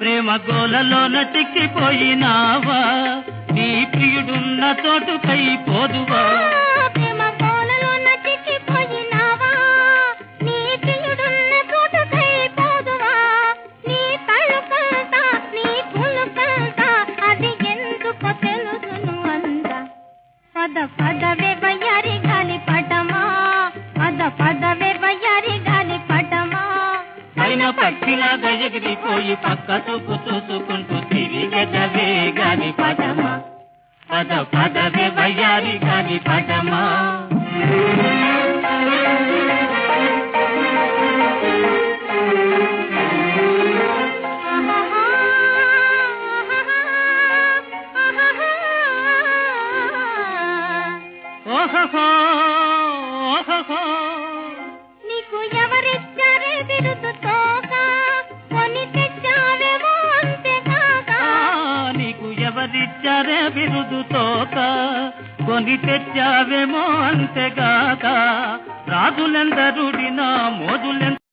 ప్రేమ గోలలోన చిక్కిపోయినావా, నీ ప్రియుడున్న చోటుకై పోదువా. ప్రేమ గోలలోన చిక్కిపోయినావా, నీ ప్రియుడున్న చోటుకై పోదువా. నీ తలుపంతా నీ పులుపంతా అది ఎందుకో తెలుసును అంద. పద పదవే వయ్యారి గాలి పటమా, పద పదవే వయ్యారి గాలి పటమా. పైన పక్షిలాగా ఎగిరిపోయి పక్క చూపు చూసుకుంటూ తిరిగెదవే గాలి పటమా, పద పదవే వయ్యారి గాలి పటమా. ఓహో ఓహో నీకు ఎవరిచ్చారే బిరుదు తోక, కొని తెచ్చావేమో అంతేకాక. నీకు ఎవరిచ్చారే బిరుదు తోక, కొని తెచ్చావేమో అంతేగాక. రాజులెందరుడినా మోజులెంత